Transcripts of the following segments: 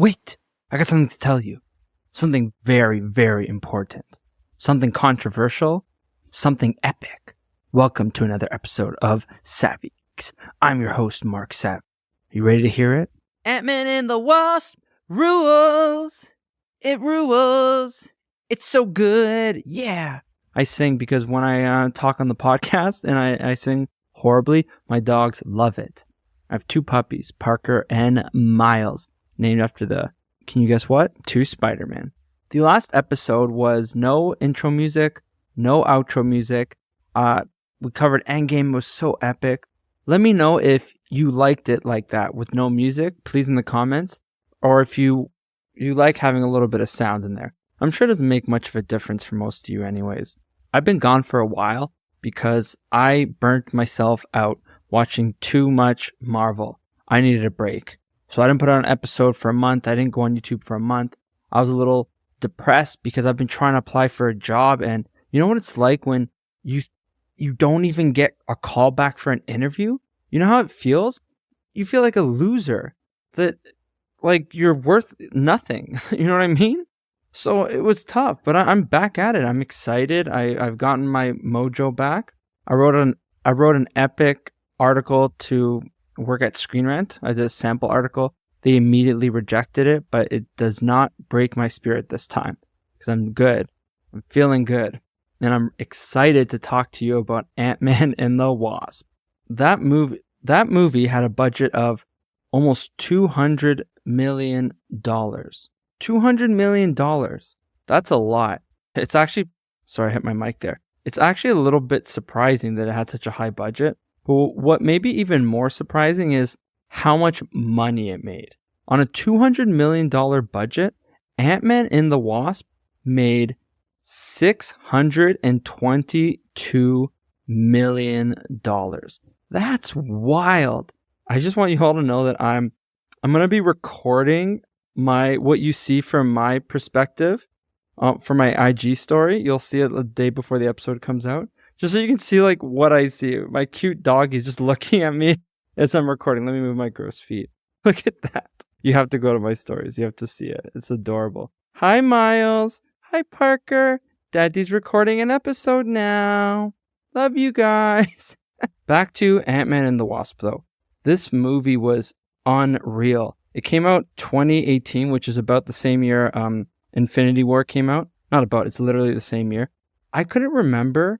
Wait! I got something to tell you. Something very, very important. Something controversial. Something epic. Welcome to another episode of Savvy Geeks. I'm your host, Mark Sav. You ready to hear it? Ant-Man and the Wasp rules! It rules! It's so good! Yeah! I sing because when I talk on the podcast and I sing horribly, my dogs love it. I have two puppies, Parker and Miles, named after can you guess what? Two Spider-Man. The last episode was no intro music, no outro music. We covered Endgame, it was so epic. Let me know if you liked it like that with no music, please in the comments, or if you like having a little bit of sound in there. I'm sure it doesn't make much of a difference for most of you anyways. I've been gone for a while because I burnt myself out watching too much Marvel. I needed a break. So I didn't put out an episode for a month. I didn't go on YouTube for a month. I was a little depressed because I've been trying to apply for a job, and you know what it's like when you don't even get a call back for an interview? You know how it feels? You feel like a loser. That like you're worth nothing. You know what I mean? So it was tough, but I'm back at it. I'm excited. I've gotten my mojo back. I wrote an epic article to work at Screen Rant. I did a sample article. They immediately rejected it, but it does not break my spirit this time because I'm good. I'm feeling good. And I'm excited to talk to you about Ant-Man and the Wasp. That movie had a budget of almost $200 million. $200 million. That's a lot. It's actually, sorry, I hit my mic there. It's actually a little bit surprising that it had such a high budget. But what may be even more surprising is how much money it made. On a $200 million budget, Ant-Man and the Wasp made $622 million. That's wild. I just want you all to know that I'm going to be recording what you see from my perspective for my IG story. You'll see it the day before the episode comes out. Just so you can see like what I see. My cute dog is just looking at me as I'm recording. Let me move my gross feet. Look at that. You have to go to my stories. You have to see it. It's adorable. Hi, Miles. Hi, Parker. Daddy's recording an episode now. Love you guys. Back to Ant-Man and the Wasp, though. This movie was unreal. It came out 2018, which is about the same year Infinity War came out. Not about, it's literally the same year. I couldn't remember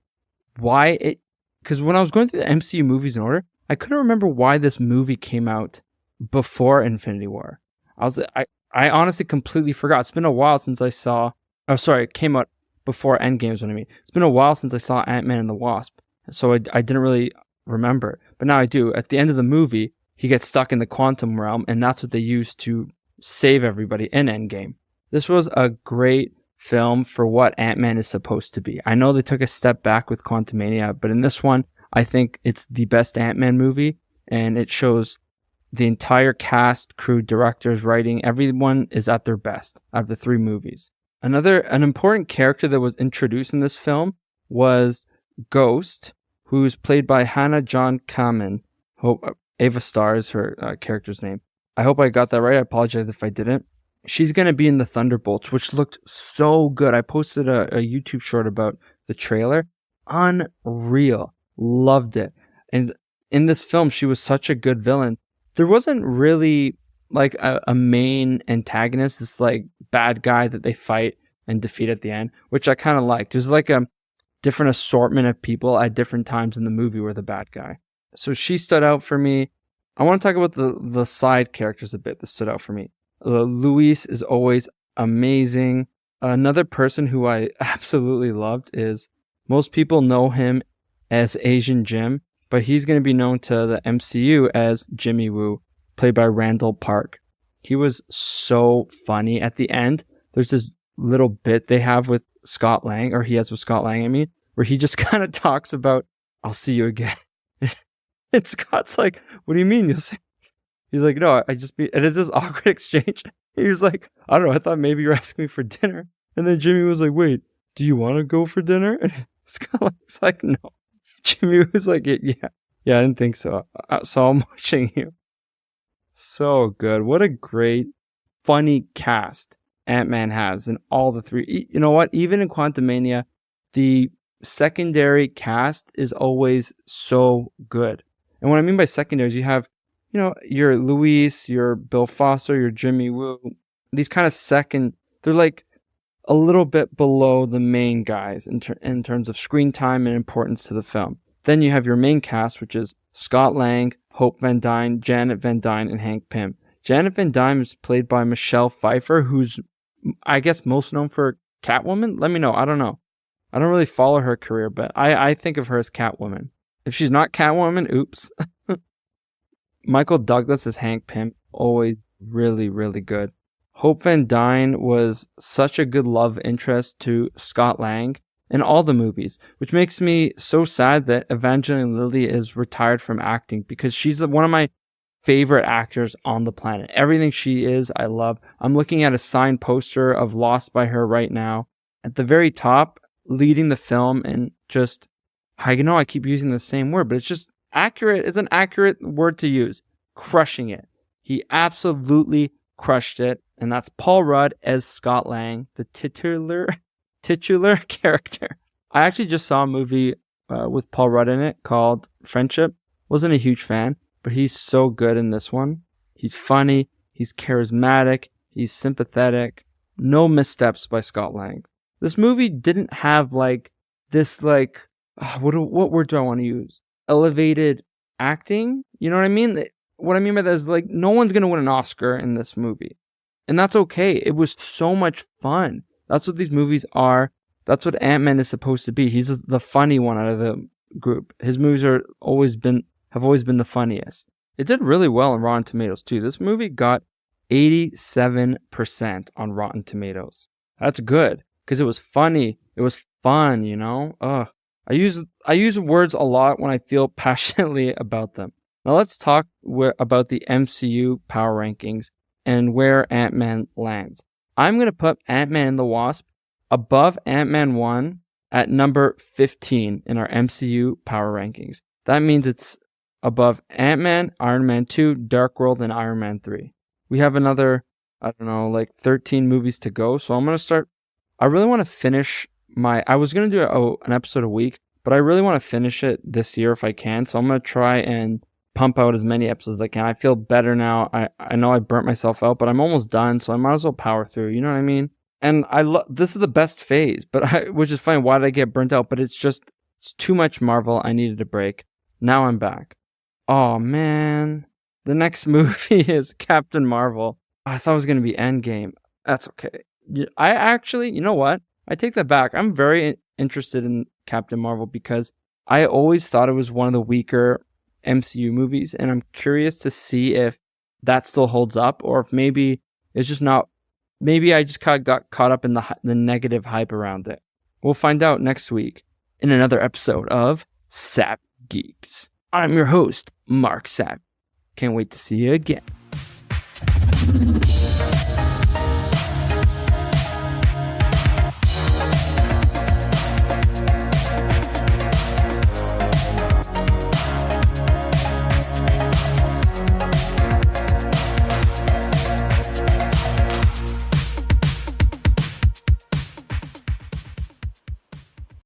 because when I was going through the MCU movies in order, I couldn't remember why this movie came out before Infinity War. I honestly completely forgot. It's been a while since I saw, it came out before Endgame is what I mean. It's been a while since I saw Ant-Man and the Wasp, so I didn't really remember. But now I do. At the end of the movie, he gets stuck in the quantum realm, and that's what they use to save everybody in Endgame. This was a great film for what Ant-Man is supposed to be. I know they took a step back with Quantumania, but in this one, I think it's the best Ant-Man movie, and it shows the entire cast, crew, directors, writing, everyone is at their best out of the three movies. An important character that was introduced in this film was Ghost, who's played by Hannah John Kamen. Ava Starr is her character's name. I hope I got that right. I apologize if I didn't. She's going to be in the Thunderbolts, which looked so good. I posted a YouTube short about the trailer. Unreal. Loved it. And in this film, she was such a good villain. There wasn't really like a main antagonist, this like bad guy that they fight and defeat at the end, which I kind of liked. There's like a different assortment of people at different times in the movie were the bad guy. So she stood out for me. I want to talk about the side characters a bit that stood out for me. Luis is always amazing. Another person who I absolutely loved is, most people know him as Asian Jim, but he's going to be known to the MCU as Jimmy Woo, played by Randall Park. He was so funny. At the end, there's this little bit they have with Scott Lang, or he has with Scott Lang, I mean, where he just kind of talks about, I'll see you again. And Scott's like, what do you mean you'll see? He's like, no, and it's this awkward exchange. He was like, I don't know, I thought maybe you're asking me for dinner. And then Jimmy was like, wait, do you want to go for dinner? And Scott's like, no. Jimmy was like, yeah, I didn't think so. So I'm watching you. So good. What a great funny cast Ant-Man has in all the three. You know what? Even in Quantumania, the secondary cast is always so good. And what I mean by secondaries, you have, your Luis, your Bill Foster, your Jimmy Woo. These kind of they're like a little bit below the main guys in terms of screen time and importance to the film. Then you have your main cast, which is Scott Lang, Hope Van Dyne, Janet Van Dyne, and Hank Pym. Janet Van Dyne is played by Michelle Pfeiffer, who's, I guess, most known for Catwoman. Let me know. I don't know. I don't really follow her career, but I think of her as Catwoman. If she's not Catwoman, oops. Michael Douglas as Hank Pym, always really, really good. Hope Van Dyne was such a good love interest to Scott Lang in all the movies, which makes me so sad that Evangeline Lilly is retired from acting, because she's one of my favorite actors on the planet. Everything she is, I love. I'm looking at a signed poster of Lost by her right now. At the very top, leading the film, and just, I know I keep using the same word, but it's just accurate. It's an accurate word to use. Crushing it. He absolutely crushed it. And that's Paul Rudd as Scott Lang, the titular character. I actually just saw a movie with Paul Rudd in it called Friendship. Wasn't a huge fan, but he's so good in this one. He's funny. He's charismatic. He's sympathetic. No missteps by Scott Lang. This movie didn't have this what word do I want to use? Elevated acting. You know what I mean? What I mean by that is no one's going to win an Oscar in this movie. And that's okay. It was so much fun. That's what these movies are. That's what Ant-Man is supposed to be. He's the funny one out of the group. His movies have always been the funniest. It did really well on Rotten Tomatoes too. This movie got 87% on Rotten Tomatoes. That's good, because it was funny. It was fun, I use words a lot when I feel passionately about them. Now let's talk about the MCU power rankings and where Ant-Man lands. I'm going to put Ant-Man and the Wasp above Ant-Man 1 at number 15 in our MCU power rankings. That means it's above Ant-Man, Iron Man 2, Dark World, and Iron Man 3. We have another, 13 movies to go. So I'm going to start. I really want to finish I was going to do an episode a week, but I really want to finish it this year if I can. So I'm going to try and pump out as many episodes as I can. I feel better now. I know I burnt myself out, but I'm almost done, so I might as well power through. You know what I mean? And this is the best phase, which is fine. Why did I get burnt out? But it's too much Marvel. I needed a break. Now I'm back. Oh man, the next movie is Captain Marvel. I thought it was gonna be Endgame. That's okay. I actually, you know what? I take that back. I'm very interested in Captain Marvel because I always thought it was one of the weaker MCU movies, and I'm curious to see if that still holds up, or if maybe it's just not. Maybe I just got caught up in the negative hype around it. We'll find out next week in another episode of Sap Geeks. I'm your host, Mark Sap. Can't wait to see you again.